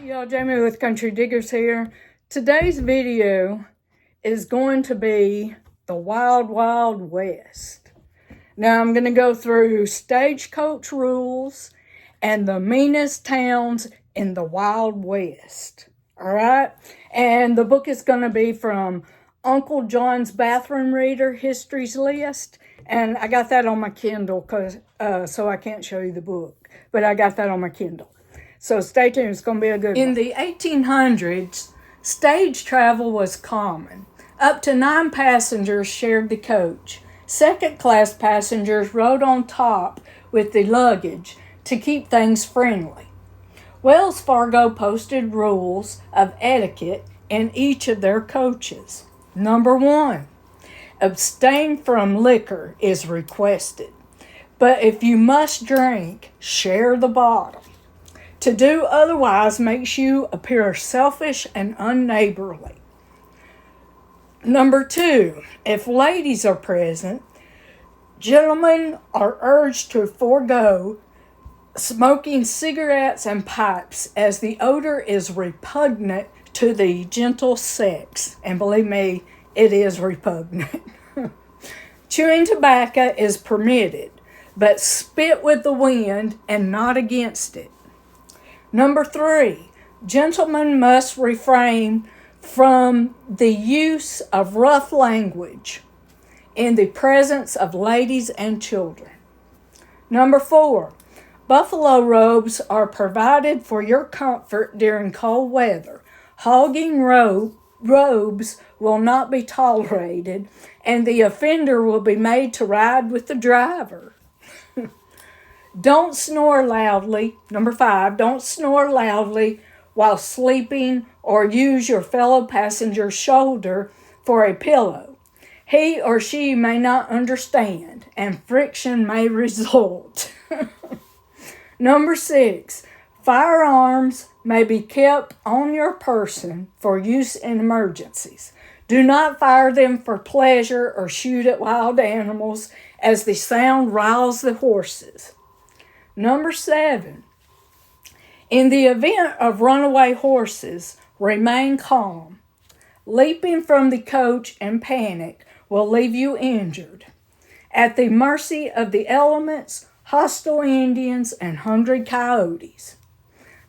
y'all, Jamie with Country Diggers here. Today's video is going to be the Wild Wild West. Now I'm going to go through stagecoach rules and the meanest towns in the Wild West. Alright? And the book is going to be from Uncle John's Bathroom Reader History's List. And I got that on my Kindle so I can't show you the book. But I got that on my Kindle. So stay tuned, it's going to be a good one. In the 1800s, stage travel was common. Up to 9 passengers shared the coach. Second-class passengers rode on top with the luggage to keep things friendly. Wells Fargo posted rules of etiquette in each of their coaches. Number 1, abstain from liquor is requested. But if you must drink, share the bottle. To do otherwise makes you appear selfish and unneighborly. Number 2, if ladies are present, gentlemen are urged to forego smoking cigarettes and pipes as the odor is repugnant to the gentle sex. And believe me, it is repugnant. Chewing tobacco is permitted, but spit with the wind and not against it. Number 3, gentlemen must refrain from the use of rough language in the presence of ladies and children. Number 4, buffalo robes are provided for your comfort during cold weather. Hogging robes will not be tolerated, and the offender will be made to ride with the driver. Don't snore loudly. Number 5, don't snore loudly while sleeping or use your fellow passenger's shoulder for a pillow. He or she may not understand, and friction may result. Number 6, firearms may be kept on your person for use in emergencies. Do not fire them for pleasure or shoot at wild animals, as the sound riles the horses. Number 7, in the event of runaway horses, remain calm. Leaping from the coach in panic will leave you injured, at the mercy of the elements, hostile Indians, and hungry coyotes.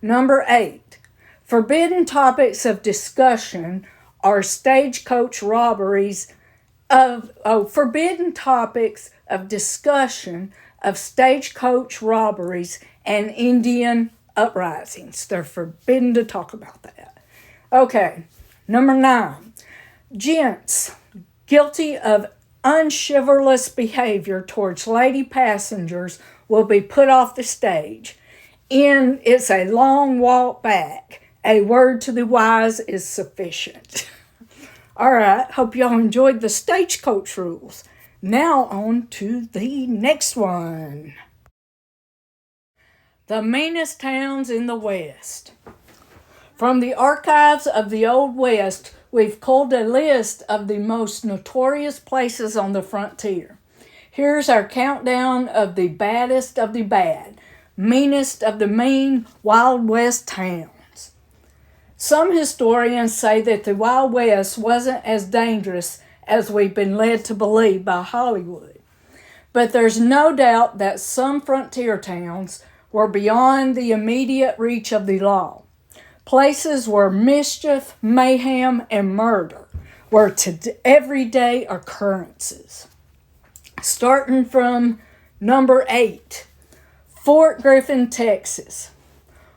Number 8, forbidden topics of discussion are stagecoach robberies forbidden topics of discussion of stagecoach robberies and Indian uprisings. They're forbidden to talk about that. Okay, number 9. Gents guilty of unchivalrous behavior towards lady passengers will be put off the stage. It's a long walk back. A word to the wise is sufficient. All right, hope y'all enjoyed the stagecoach rules. Now on to the next one. The meanest towns in the West. From the archives of the Old West, we've culled a list of the most notorious places on the frontier. Here's our countdown of the baddest of the bad, meanest of the mean Wild West towns. Some historians say that the Wild West wasn't as dangerous as we've been led to believe by Hollywood. But there's no doubt that some frontier towns were beyond the immediate reach of the law. Places where mischief, mayhem, and murder were everyday occurrences. Starting from number 8, Fort Griffin, Texas.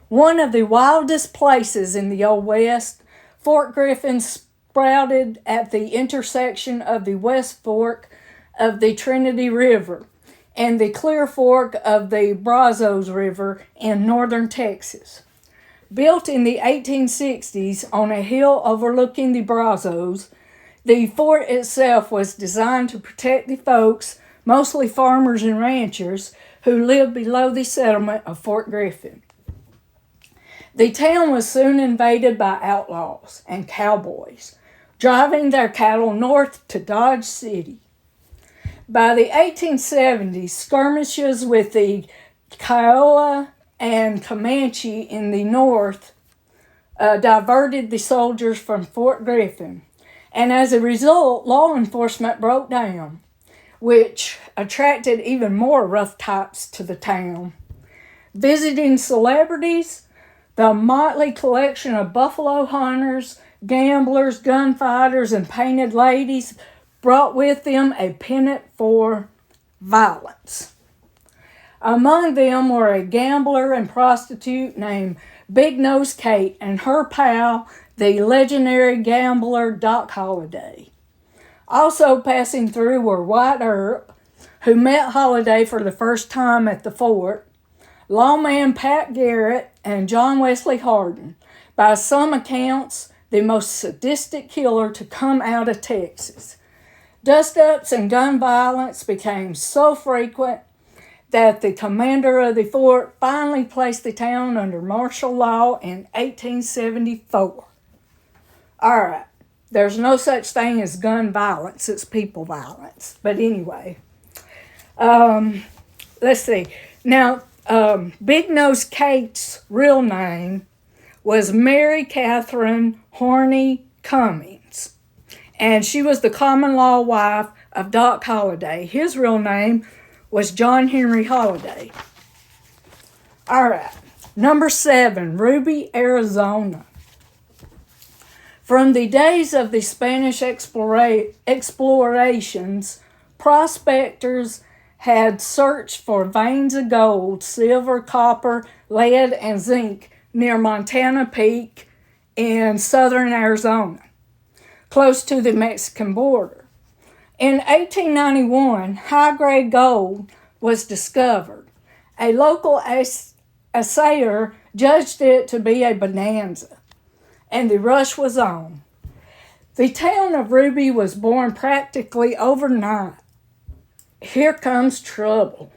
One of the wildest places in the Old West, Fort Griffin sprouted at the intersection of the West Fork of the Trinity River and the Clear Fork of the Brazos River in northern Texas. Built in the 1860s on a hill overlooking the Brazos, the fort itself was designed to protect the folks, mostly farmers and ranchers, who lived below the settlement of Fort Griffin. The town was soon invaded by outlaws and cowboys, driving their cattle north to Dodge City. By the 1870s, skirmishes with the Kiowa and Comanche in the north diverted the soldiers from Fort Griffin. And as a result, law enforcement broke down, which attracted even more rough types to the town. Visiting celebrities, the motley collection of buffalo hunters, gamblers, gunfighters, and painted ladies brought with them a penchant for violence. Among them were a gambler and prostitute named Big Nose Kate and her pal, the legendary gambler Doc Holliday. Also passing through were White Earp, who met Holliday for the first time at the fort, lawman Pat Garrett, and John Wesley Hardin, by some accounts the most sadistic killer to come out of Texas. Dust-ups and gun violence became so frequent that the commander of the fort finally placed the town under martial law in 1874. All right, there's no such thing as gun violence, it's people violence. But anyway, let's see. Now, Big Nose Kate's real name was Mary Catherine Horney Cummings, and she was the common law wife of Doc Holliday. His real name was John Henry Holliday. All right, number 7, Ruby, Arizona. From the days of the Spanish explorations, prospectors had searched for veins of gold, silver, copper, lead, and zinc near Montana Peak in southern Arizona, close to the Mexican border. In 1891, high-grade gold was discovered. A local assayer judged it to be a bonanza, and the rush was on. The town of Ruby was born practically overnight. Here comes trouble.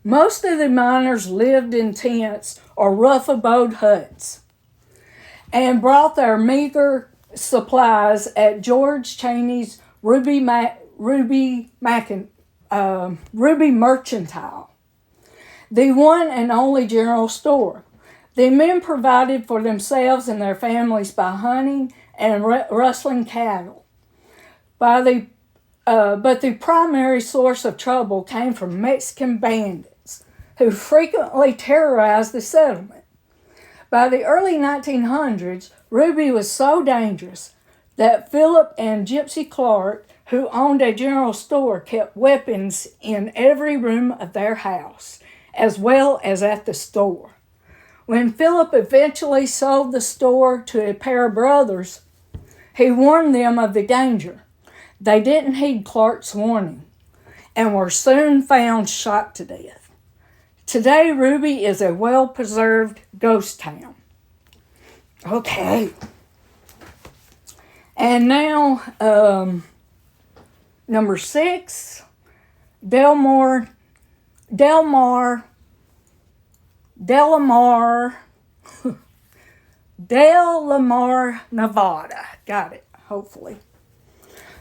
Most of the miners lived in tents or rough abode huts and brought their meager supplies at George Cheney's Ruby Mercantile, the one and only general store. The men provided for themselves and their families by hunting and rustling cattle. But the primary source of trouble came from Mexican bandits, who frequently terrorized the settlement. By the early 1900s, Ruby was so dangerous that Philip and Gypsy Clark, who owned a general store, kept weapons in every room of their house, as well as at the store. When Philip eventually sold the store to a pair of brothers, he warned them of the danger. They didn't heed Clark's warning and were soon found shot to death. Today, Ruby is a well-preserved ghost town. Okay. And now, number 6, Delamar, Nevada. Got it, hopefully.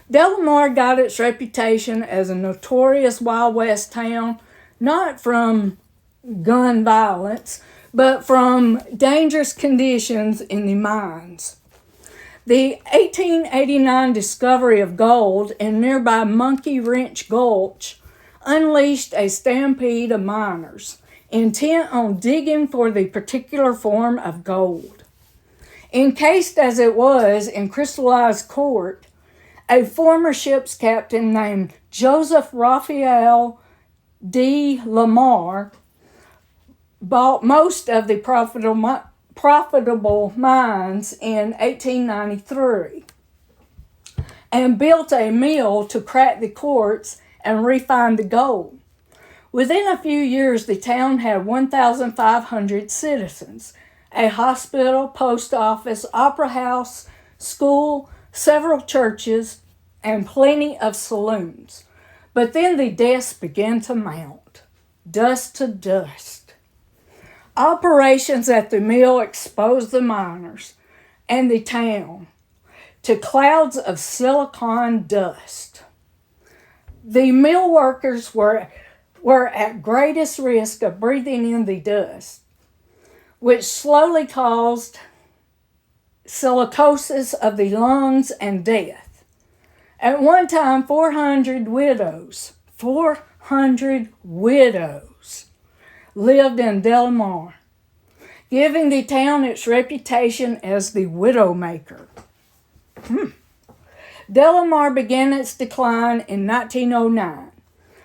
Delamar got its reputation as a notorious Wild West town, not from gun violence, but from dangerous conditions in the mines. The 1889 discovery of gold in nearby Monkey Wrench Gulch unleashed a stampede of miners, intent on digging for the particular form of gold. Encased as it was in crystallized quartz, a former ship's captain named Joseph Raphael Delamar bought most of the profitable mines in 1893 and built a mill to crack the quartz and refine the gold. Within a few years, the town had 1,500 citizens, a hospital, post office, opera house, school, several churches, and plenty of saloons. But then the deaths began to mount, dust to dust. Operations at the mill exposed the miners and the town to clouds of silicon dust. The mill workers were at greatest risk of breathing in the dust, which slowly caused silicosis of the lungs, and death. At one time, 400 widows lived in Delamar, giving the town its reputation as the Widowmaker. Delamar began its decline in 1909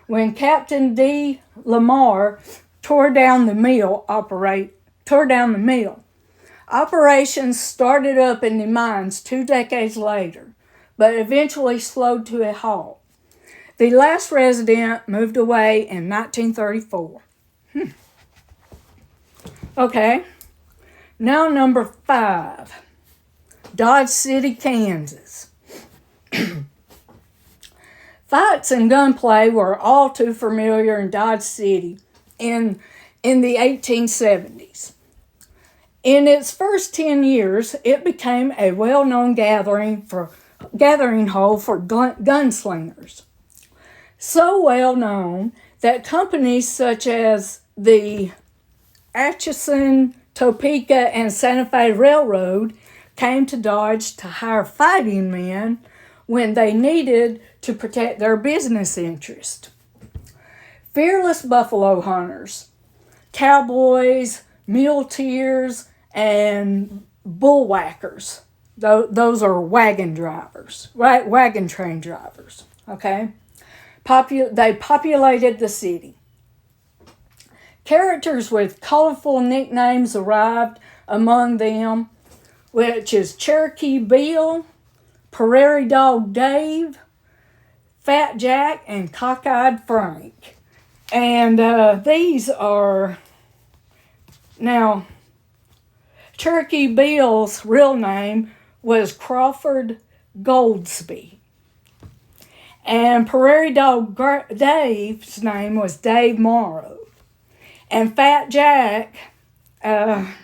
when Captain Delamar tore down the mill. Operations started up in the mines 2 decades later, but eventually slowed to a halt. The last resident moved away in 1934. Okay, now number 5, Dodge City, Kansas. Fights and gunplay were all too familiar in Dodge City in the 1870s. In its first 10 years, it became a well-known gathering hole for gunslingers. So well known that companies such as the Atchison, Topeka, and Santa Fe Railroad came to Dodge to hire fighting men when they needed to protect their business interest. Fearless buffalo hunters, cowboys, muleteers, and bullwhackers. Those are wagon drivers, right? Wagon train drivers, okay? They populated the city. Characters with colorful nicknames arrived among them, which is Cherokee Bill, Prairie Dog Dave, Fat Jack, and Cockeyed Frank. And these are, now, Cherokee Bill's real name was Crawford Goldsby. And Prairie Dog Dave's name was Dave Morrow. And Fat Jack, I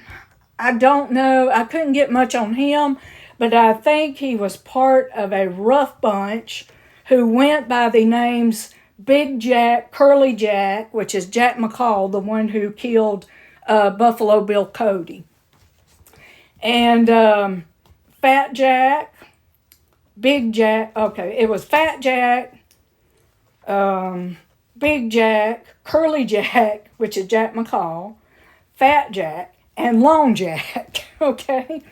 don't know, I couldn't get much on him, but I think he was part of a rough bunch who went by the names Big Jack, Curly Jack, which is Jack McCall, the one who killed Buffalo Bill Cody. And Fat Jack, Big Jack, okay, it was Fat Jack, Big Jack, Curly Jack, which is Jack McCall, Fat Jack, and Long Jack, okay?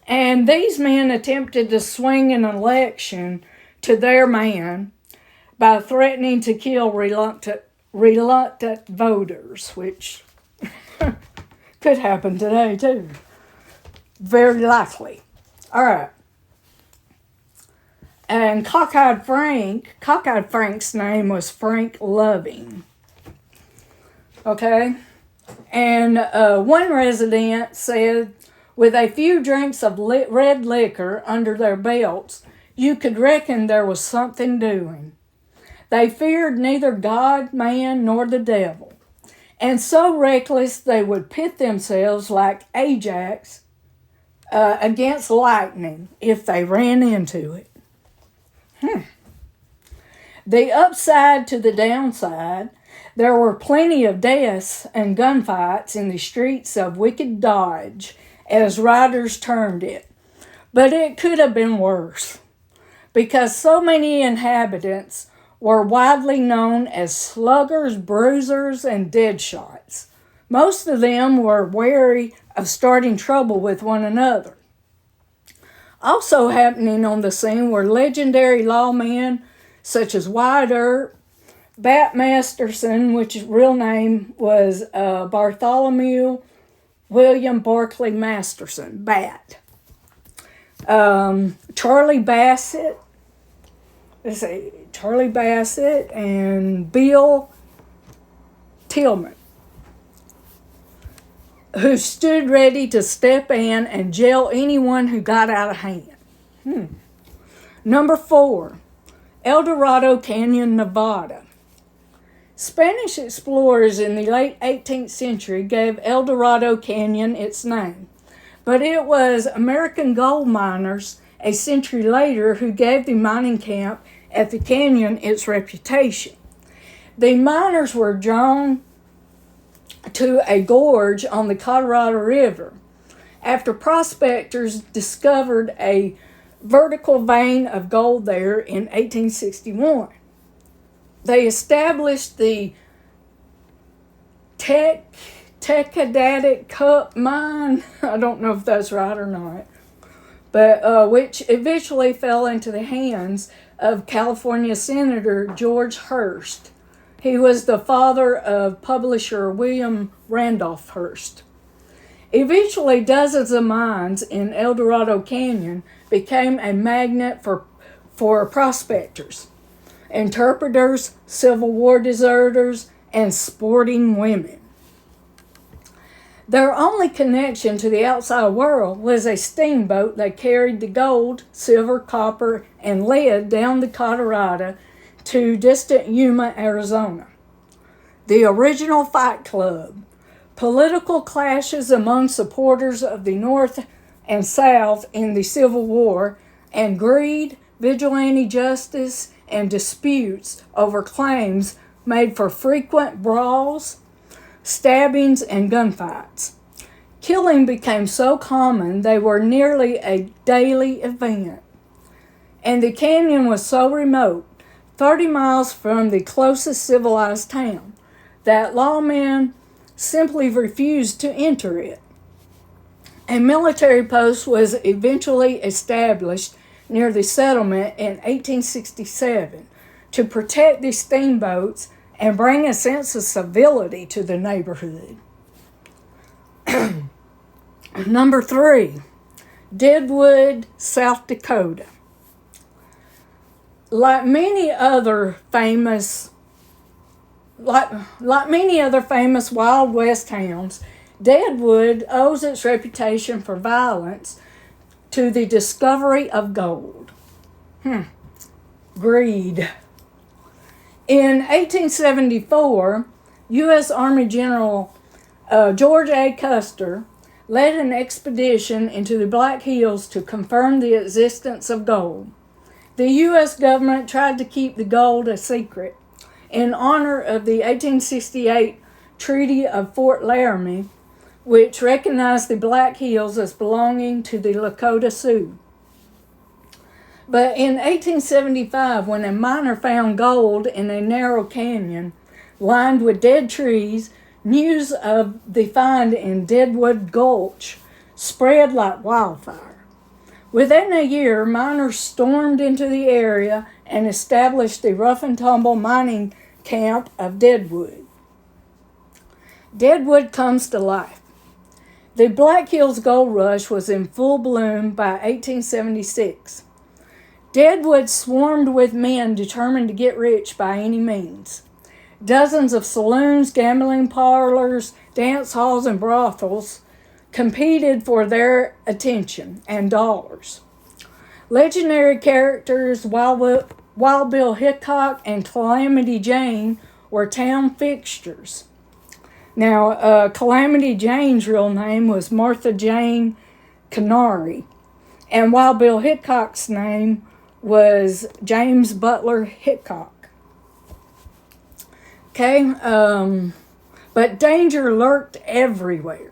And these men attempted to swing an election to their man by threatening to kill reluctant voters, which could happen today too. Very likely. All right. And Cockeyed Frank's name was Frank Loving. Okay? And one resident said, with a few drinks of red liquor under their belts, you could reckon there was something doing. They feared neither God, man, nor the devil, and so reckless they would pit themselves like Ajax against lightning if they ran into it. The upside to the downside, there were plenty of deaths and gunfights in the streets of Wicked Dodge, as writers termed it. But it could have been worse, because so many inhabitants were widely known as sluggers, bruisers, and deadshots. Most of them were wary of starting trouble with one another. Also happening on the scene were legendary lawmen such as Wyatt Earp, Bat Masterson, which his real name was Bartholomew William Barclay Masterson, Bat. Charlie Bassett, and Bill Tillman, who stood ready to step in and jail anyone who got out of hand. Number 4, Eldorado Canyon, Nevada. Spanish explorers in the late 18th century gave Eldorado Canyon its name, but it was American gold miners a century later who gave the mining camp at the canyon its reputation. The miners were drawn to a gorge on the Colorado River, after prospectors discovered a vertical vein of gold there in 1861. They established the Tecadatic Cup mine. I don't know if that's right or not, but which eventually fell into the hands of California Senator George Hearst. He was the father of publisher William Randolph Hearst. Eventually, dozens of mines in Eldorado Canyon became a magnet for prospectors, interpreters, Civil War deserters, and sporting women. Their only connection to the outside world was a steamboat that carried the gold, silver, copper, and lead down the Colorado to distant Yuma, Arizona. The original Fight Club. Political clashes among supporters of the North and South in the Civil War, and greed, vigilante justice, and disputes over claims made for frequent brawls, stabbings, and gunfights. Killing became so common they were nearly a daily event. And the canyon was so remote, 30 miles from the closest civilized town, that lawmen simply refused to enter it. A military post was eventually established near the settlement in 1867 to protect the steamboats and bring a sense of civility to the neighborhood. Number 3, Deadwood, South Dakota. Like many other famous Wild West towns, Deadwood owes its reputation for violence to the discovery of gold. Greed. In 1874, U.S. Army General George A. Custer led an expedition into the Black Hills to confirm the existence of gold. The U.S. government tried to keep the gold a secret in honor of the 1868 Treaty of Fort Laramie, which recognized the Black Hills as belonging to the Lakota Sioux. But in 1875, when a miner found gold in a narrow canyon lined with dead trees, news of the find in Deadwood Gulch spread like wildfire. Within a year, miners stormed into the area and established the rough-and-tumble mining camp of Deadwood. Deadwood comes to life. The Black Hills Gold Rush was in full bloom by 1876. Deadwood swarmed with men determined to get rich by any means. Dozens of saloons, gambling parlors, dance halls, and brothels competed for their attention and dollars. Legendary characters Wild Bill Hickok and Calamity Jane were town fixtures. Now, Calamity Jane's real name was Martha Jane Canary, and Wild Bill Hickok's name was James Butler Hickok. Okay, but danger lurked everywhere.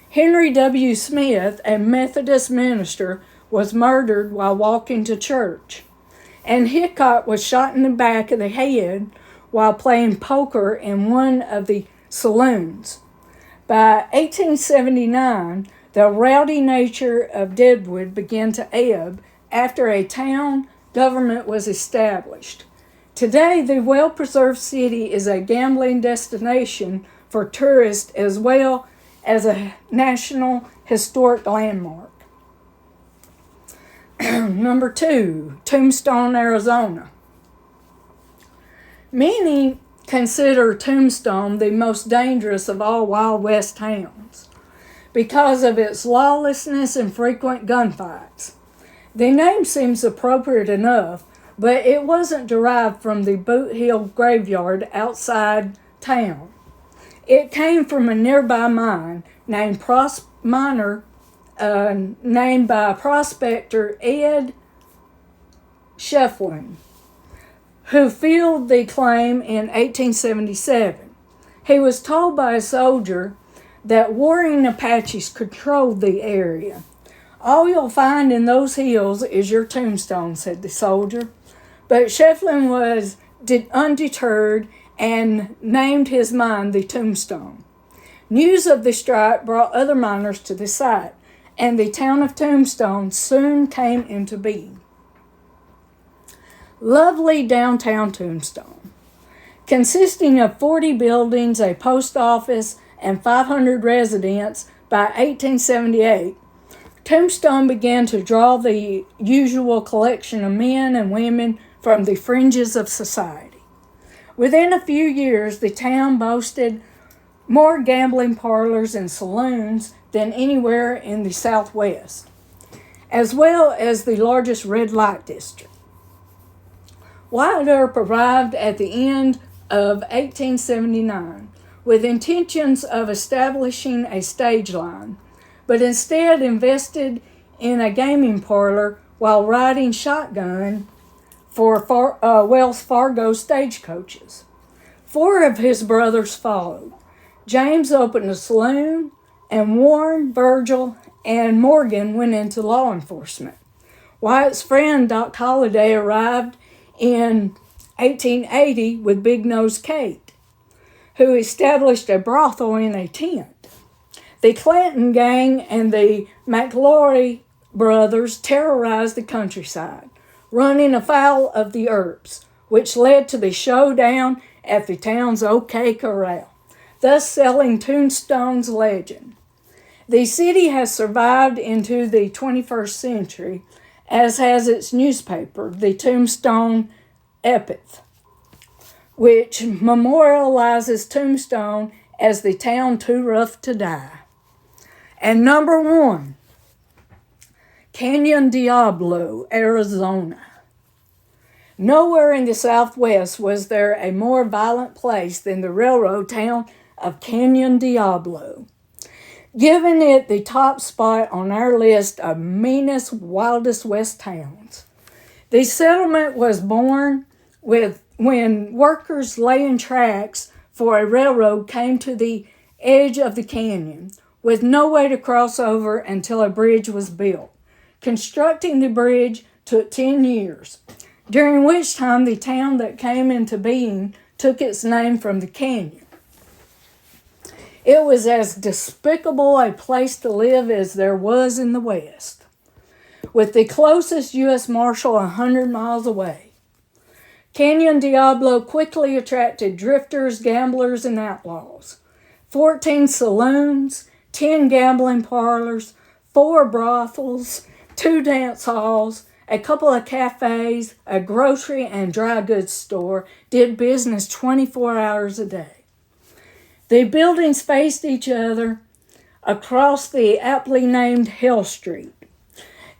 Henry W. Smith, a Methodist minister, was murdered while walking to church, and Hickok was shot in the back of the head while playing poker in one of the saloons. By 1879, the rowdy nature of Deadwood began to ebb after a town government was established. Today, the well-preserved city is a gambling destination for tourists as well as a national historic landmark. Number 2, Tombstone, Arizona. Many consider Tombstone the most dangerous of all Wild West towns because of its lawlessness and frequent gunfights. The name seems appropriate enough, but it wasn't derived from the Boot Hill graveyard outside town. It came from a nearby mine named by prospector Ed Shefflin, who filled the claim in 1877. He was told by a soldier that warring Apaches controlled the area. All you'll find in those hills is your tombstone, said the soldier. But Shefflin was undeterred and named his mine the Tombstone. News of the strike brought other miners to the site, and the town of Tombstone soon came into being. Lovely downtown Tombstone, consisting of 40 buildings, a post office, and 500 residents by 1878, Tombstone began to draw the usual collection of men and women from the fringes of society. Within a few years, the town boasted more gambling parlors and saloons than anywhere in the Southwest, as well as the largest red light district. Wyatt Earp arrived at the end of 1879 with intentions of establishing a stage line, but instead invested in a gaming parlor while riding shotgun for Wells Fargo stagecoaches. 4 of his brothers followed. James opened a saloon, and Warren, Virgil, and Morgan went into law enforcement. Wyatt's friend Doc Holliday arrived in 1880 with Big Nose Kate, who established a brothel in a tent. The Clanton gang and the McLaury brothers terrorized the countryside, running afoul of the Earps, which led to the showdown at the town's OK Corral, thus selling Tombstone's legend. The city has survived into the 21st century, as has its newspaper, the Tombstone Epitaph, which memorializes Tombstone as the town too rough to die. And number 1, Canyon Diablo, Arizona. Nowhere in the Southwest was there a more violent place than the railroad town of Canyon Diablo, giving it the top spot on our list of meanest, wildest West towns. The settlement was born when workers laying tracks for a railroad came to the edge of the canyon, with no way to cross over until a bridge was built. Constructing the bridge took 10 years, during which time the town that came into being took its name from the canyon. It was as despicable a place to live as there was in the West, with the closest U.S. Marshal 100 miles away. Canyon Diablo quickly attracted drifters, gamblers, and outlaws. 14 saloons, 10 gambling parlors, 4 brothels, 2 dance halls, a couple of cafes, a grocery and dry goods store did business 24 hours a day. The buildings faced each other across the aptly named Hell Street,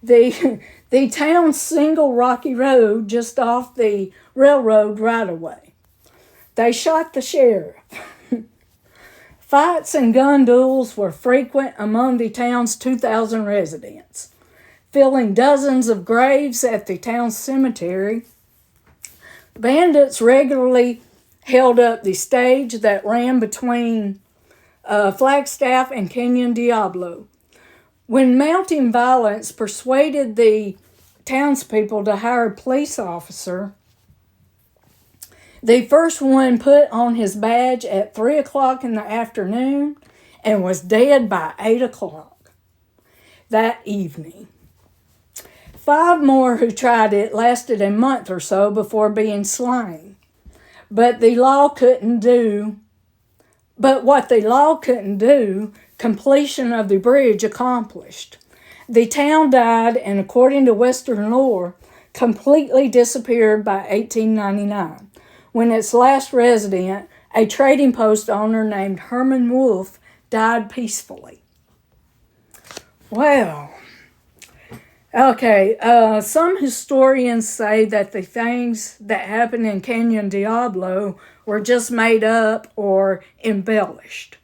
the town's single rocky road just off the railroad right-of-way. They shot the sheriff. Fights and gun duels were frequent among the town's 2,000 residents, filling dozens of graves at the town's cemetery. Bandits regularly held up the stage that ran between Flagstaff and Canyon Diablo. When mounting violence persuaded the townspeople to hire a police officer, the first one put on his badge at 3 o'clock in the afternoon and was dead by 8 o'clock that evening. 5 more who tried it lasted a month or so before being slain. But what the law couldn't do, completion of the bridge accomplished. The town died, and according to Western lore, completely disappeared by 1899, when its last resident, a trading post owner named Herman Wolfe, died peacefully. Well, okay, some historians say that the things that happened in Canyon Diablo were just made up or embellished.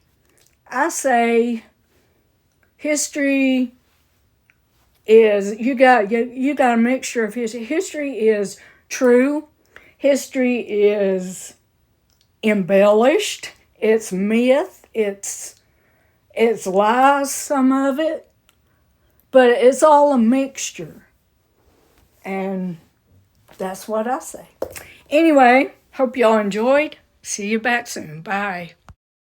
I say history is, you got a mixture of history. History is true. History is embellished. It's myth. It's It's lies, some of it, but it's all a mixture. And that's what I say. Anyway, hope y'all enjoyed. See you back soon. Bye.